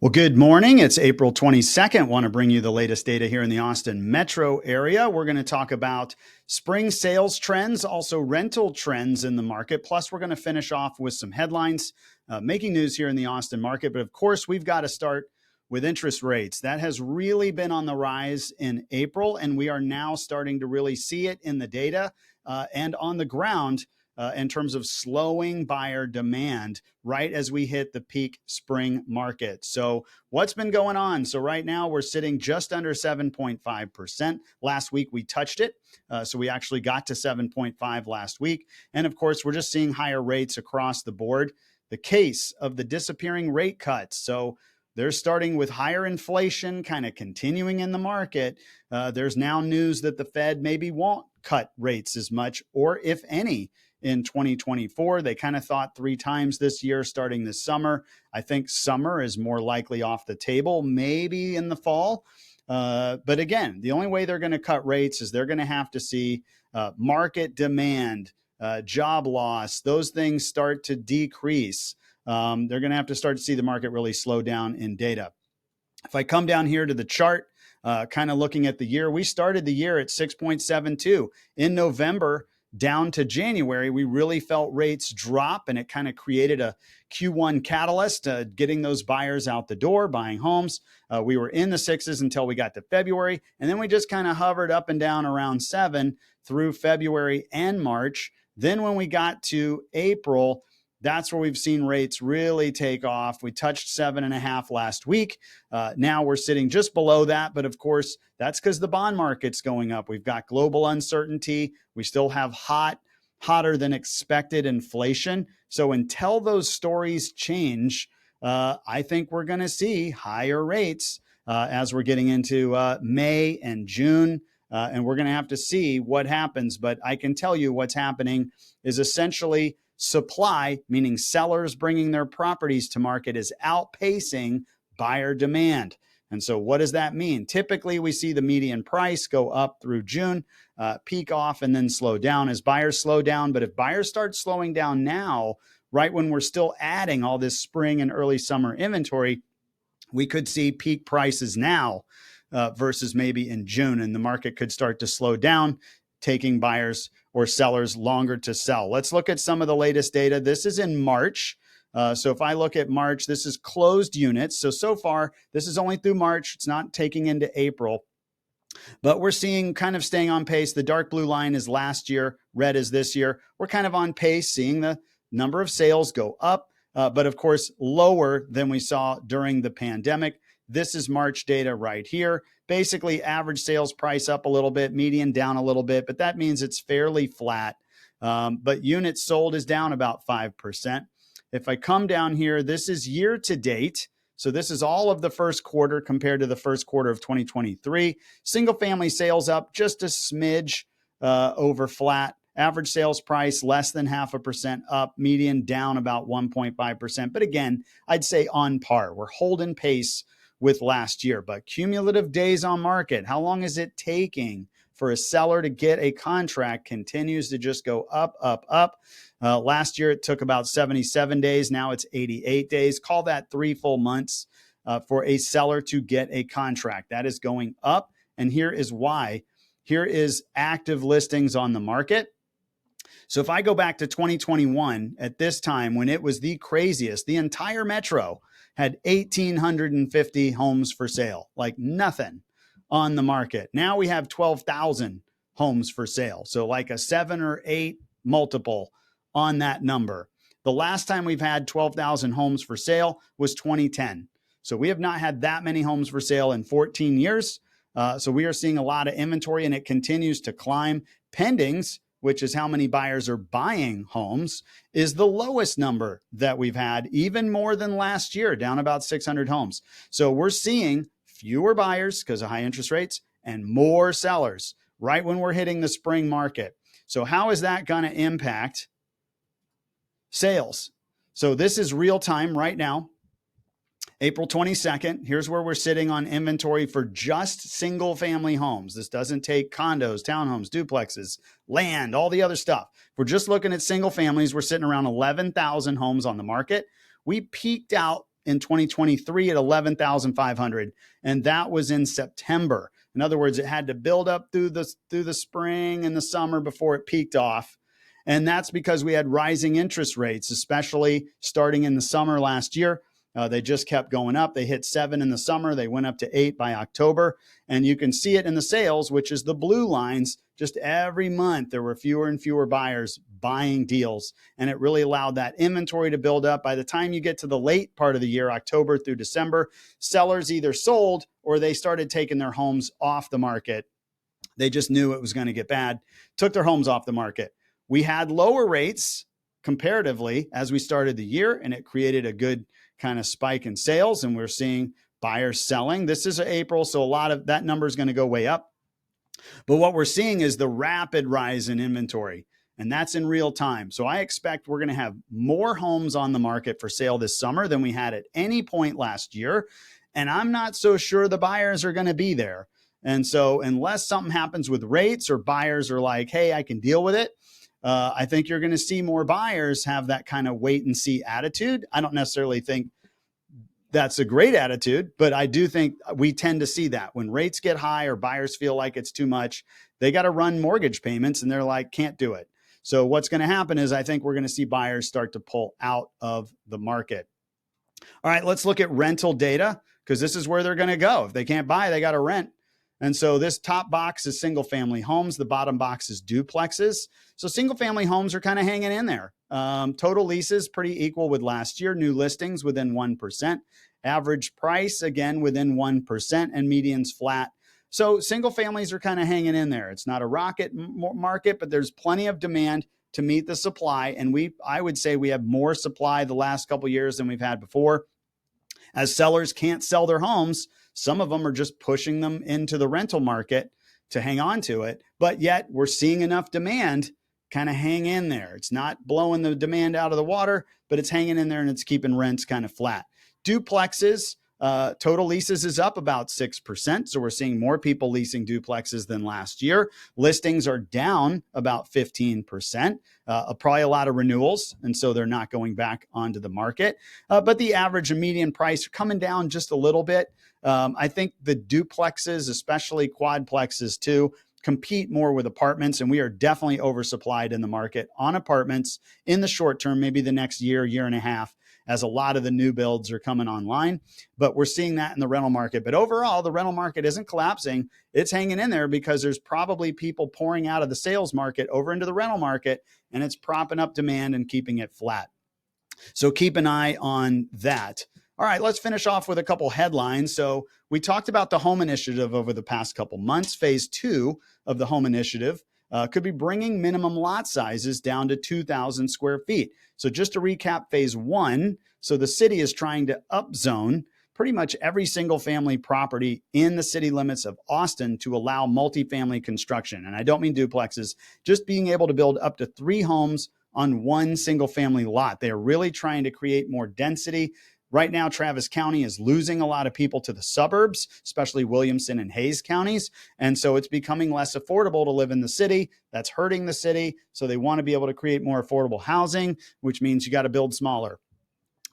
Well, good morning. It's April 22nd. Want to bring you the latest data here in the Austin metro area. We're going to talk about spring sales trends, also rental trends in the market. Plus, we're going to finish off with some headlines making news here in the Austin market. But of course, we've got to start with interest rates. That has really been on the rise in April, and we are now starting to really see it in the data and on the ground. In terms of slowing buyer demand right as we hit the peak spring market. So what's been going on? So right now we're sitting just under 7.5%. Last week we touched it. So we actually got to 7.5 last week. And of course, we're just seeing higher rates across the board. The case of the disappearing rate cuts. So they're starting with higher inflation kind of continuing in the market. There's now news that the Fed maybe won't cut rates as much, or if any, in 2024. They kind of thought 3 times this year, starting this summer. I think summer is more likely off the table, maybe in the fall. But again, the only way they're going to cut rates is they're going to have to see market demand, job loss, those things start to decrease. They're going to have to start to see the market really slow down in data. If I come down here to the chart, kind of looking at the year, we started the year at 6.72. In November, down to January, we really felt rates drop, and it kind of created a Q1 catalyst, getting those buyers out the door, buying homes. We were in the 6s until we got to February, and then we just kind of hovered up and down around 7 through February and March. Then when we got to April, that's where we've seen rates really take off. We touched 7.5 last week. Now we're sitting just below that. But of course, that's because the bond market's going up. We've got global uncertainty. We still have hotter than expected inflation. So until those stories change, I think we're going to see higher rates as we're getting into May and June. And we're going to have to see what happens. But I can tell you what's happening is essentially supply, meaning sellers bringing their properties to market, is outpacing buyer demand. And so what does that mean? Typically, we see the median price go up through June, peak off, and then slow down as buyers slow down. But if buyers start slowing down now, right when we're still adding all this spring and early summer inventory, we could see peak prices now versus maybe in June, and the market could start to slow down, taking buyers or sellers longer to sell. Let's look at some of the latest data. This is in March. So if I look at March, this is closed units. So far, this is only through March. It's not taking into April. But we're seeing kind of staying on pace. The dark blue line is last year. Red is this year. We're kind of on pace, seeing the number of sales go up, but of course, lower than we saw during the pandemic. This is March data right here. Basically, average sales price up a little bit, median down a little bit, but that means it's fairly flat. But units sold is down about 5%. If I come down here, this is year to date. So this is all of the first quarter compared to the first quarter of 2023. Single family sales up just a smidge over flat. Average sales price less than 0.5% up, median down about 1.5%. But again, I'd say on par. We're holding pace with last year. But cumulative days on market, how long is it taking for a seller to get a contract, continues to just go up, up, up. Last year, it took about 77 days. Now it's 88 days. Call that 3 full months for a seller to get a contract. That is going up. And here is why. Here is active listings on the market. So if I go back to 2021, at this time when it was the craziest, the entire metro had 1,850 homes for sale, like nothing on the market. Now we have 12,000 homes for sale. So like a 7 or 8 multiple on that number. The last time we've had 12,000 homes for sale was 2010. So we have not had that many homes for sale in 14 years. So we are seeing a lot of inventory, and it continues to climb. Pendings, which is how many buyers are buying homes, is the lowest number that we've had, even more than last year, down about 600 homes. So we're seeing fewer buyers because of high interest rates and more sellers right when we're hitting the spring market. So how is that going to impact sales? So this is real time right now. April 22nd, here's where we're sitting on inventory for just single family homes. This doesn't take condos, townhomes, duplexes, land, all the other stuff. If we're just looking at single families, we're sitting around 11,000 homes on the market. We peaked out in 2023 at 11,500, and that was in September. In other words, it had to build up through the spring and the summer before it peaked off. And that's because we had rising interest rates, especially starting in the summer last year. They just kept going up. They hit 7 in the summer. They went up to 8 by October. And you can see it in the sales, which is the blue lines. Just every month, there were fewer and fewer buyers buying deals. And it really allowed that inventory to build up. By the time you get to the late part of the year, October through December, sellers either sold or they started taking their homes off the market. They just knew it was going to get bad, took their homes off the market. We had lower rates comparatively as we started the year, and it created a good kind of spike in sales. And we're seeing buyers selling. This is April, so a lot of that number is going to go way up. But what we're seeing is the rapid rise in inventory, and that's in real time. So I expect we're going to have more homes on the market for sale this summer than we had at any point last year. And I'm not so sure the buyers are going to be there. And so unless something happens with rates or buyers are like, hey, I can deal with it, I think you're going to see more buyers have that kind of wait and see attitude. I don't necessarily think that's a great attitude, but I do think we tend to see that when rates get high or buyers feel like it's too much, they got to run mortgage payments and they're like, can't do it. So what's going to happen is I think we're going to see buyers start to pull out of the market. All right, let's look at rental data because this is where they're going to go. If they can't buy, they got to rent. And so this top box is single family homes. The bottom box is duplexes. So single family homes are kind of hanging in there. Total leases pretty equal with last year. New listings within 1%. Average price, again, within 1%, and median's flat. So single families are kind of hanging in there. It's not a rocket market, but there's plenty of demand to meet the supply. And I would say we have more supply the last couple of years than we've had before. As sellers can't sell their homes, some of them are just pushing them into the rental market to hang on to it. But yet we're seeing enough demand kind of hang in there. It's not blowing the demand out of the water, but it's hanging in there and it's keeping rents kind of flat. Duplexes, total leases is up about 6%. So we're seeing more people leasing duplexes than last year. Listings are down about 15%. Probably a lot of renewals, and so they're not going back onto the market. But the average and median price are coming down just a little bit. I think the duplexes, especially quadplexes too, compete more with apartments, and we are definitely oversupplied in the market on apartments in the short term, maybe the next year, year and a half, as a lot of the new builds are coming online. But we're seeing that in the rental market. But overall, the rental market isn't collapsing. It's hanging in there because there's probably people pouring out of the sales market over into the rental market, and it's propping up demand and keeping it flat. So keep an eye on that. All right, let's finish off with a couple headlines. So we talked about the home initiative over the past couple months. Phase 2 of the home initiative could be bringing minimum lot sizes down to 2,000 square feet. So just to recap phase 1, so the city is trying to upzone pretty much every single family property in the city limits of Austin to allow multifamily construction. And I don't mean duplexes, just being able to build up to 3 homes on one single family lot. They are really trying to create more density. Right now, Travis County is losing a lot of people to the suburbs, especially Williamson and Hayes counties. And so it's becoming less affordable to live in the city. That's hurting the city. So they want to be able to create more affordable housing, which means you got to build smaller.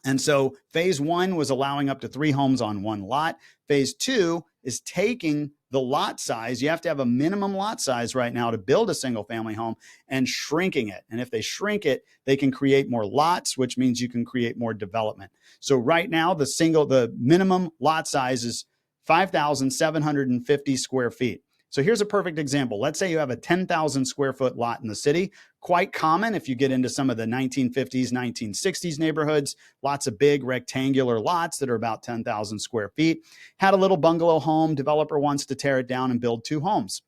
And so phase 1 was allowing up to 3 homes on one lot. Phase 2 is taking the lot size. You have to have a minimum lot size right now to build a single family home and shrinking it. And if they shrink it, they can create more lots, which means you can create more development. So right now, the minimum lot size is 5,750 square feet. So here's a perfect example. Let's say you have a 10,000 square foot lot in the city. Quite common if you get into some of the 1950s, 1960s neighborhoods, lots of big rectangular lots that are about 10,000 square feet. Had a little bungalow home, developer wants to tear it down and build 2 homes.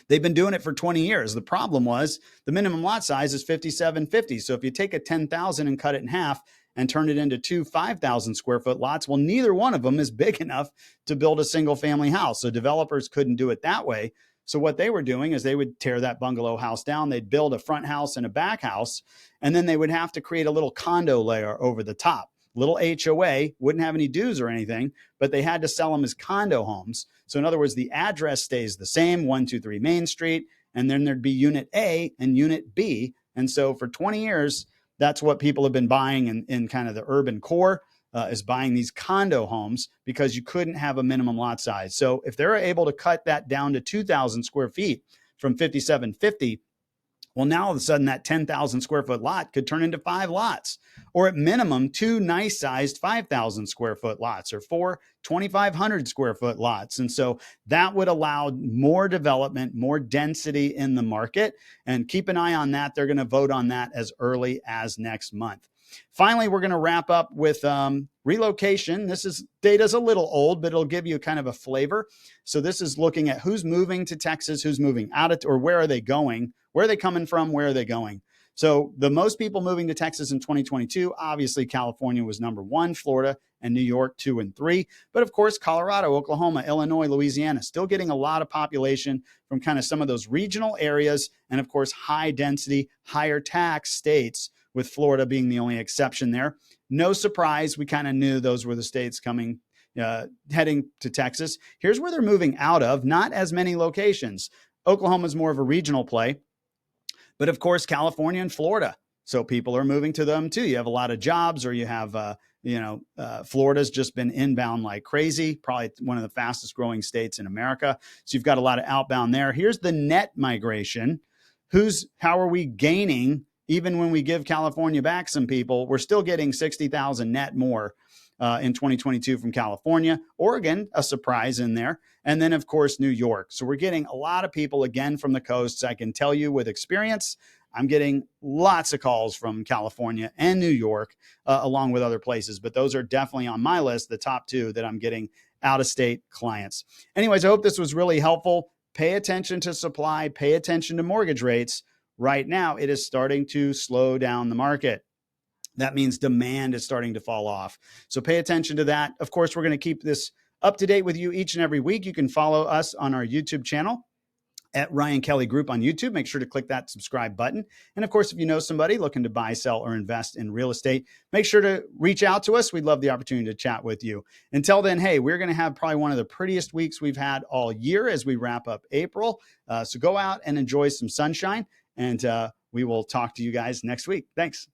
They've been doing it for 20 years. The problem was the minimum lot size is 5,750. So if you take a 10,000 and cut it in half and turn it into 2 5,000 square foot lots, well, neither one of them is big enough to build a single family house. So developers couldn't do it that way. So what they were doing is they would tear that bungalow house down. They'd build a front house and a back house, and then they would have to create a little condo layer over the top. Little HOA, wouldn't have any dues or anything, but they had to sell them as condo homes. So in other words, the address stays the same, 123 Main Street, and then there'd be Unit A and Unit B. And so for 20 years, that's what people have been buying in kind of the urban core. is buying these condo homes because you couldn't have a minimum lot size. So if they're able to cut that down to 2,000 square feet from 5,750, well, now all of a sudden that 10,000 square foot lot could turn into 5 lots, or at minimum 2 nice sized 5,000 square foot lots, or 4 2,500 square foot lots. And so that would allow more development, more density in the market. And keep an eye on that. They're going to vote on that as early as next month. Finally, we're going to wrap up with relocation. Data's a little old, but it'll give you kind of a flavor. So this is looking at who's moving to Texas, who's moving out of, or where are they going? Where are they coming from? Where are they going? So the most people moving to Texas in 2022, obviously California was number 1, Florida and New York 2 and 3. But of course, Colorado, Oklahoma, Illinois, Louisiana, still getting a lot of population from kind of some of those regional areas. And of course, high density, higher tax states, with Florida being the only exception there. No surprise, we kind of knew those were the states heading to Texas. Here's where they're moving out of, not as many locations. Oklahoma is more of a regional play, but of course, California and Florida. So people are moving to them too. You have a lot of jobs, or you have, Florida's just been inbound like crazy, probably one of the fastest growing states in America. So you've got a lot of outbound there. Here's the net migration. How are we gaining? Even when we give California back some people, we're still getting 60,000 net more in 2022 from California. Oregon, a surprise in there. And then, of course, New York. So we're getting a lot of people again from the coasts. I can tell you with experience, I'm getting lots of calls from California and New York, along with other places. But those are definitely on my list, the top 2 that I'm getting out-of-state clients. Anyways, I hope this was really helpful. Pay attention to supply. Pay attention to mortgage rates. Right now, it is starting to slow down the market. That means demand is starting to fall off. So pay attention to that. Of course, we're going to keep this up to date with you each and every week. You can follow us on our YouTube channel at Ryan Kelly Group on YouTube. Make sure to click that subscribe button. And of course, if you know somebody looking to buy, sell, or invest in real estate, make sure to reach out to us. We'd love the opportunity to chat with you. Until then, hey, we're going to have probably one of the prettiest weeks we've had all year as we wrap up April. So go out and enjoy some sunshine. And we will talk to you guys next week. Thanks.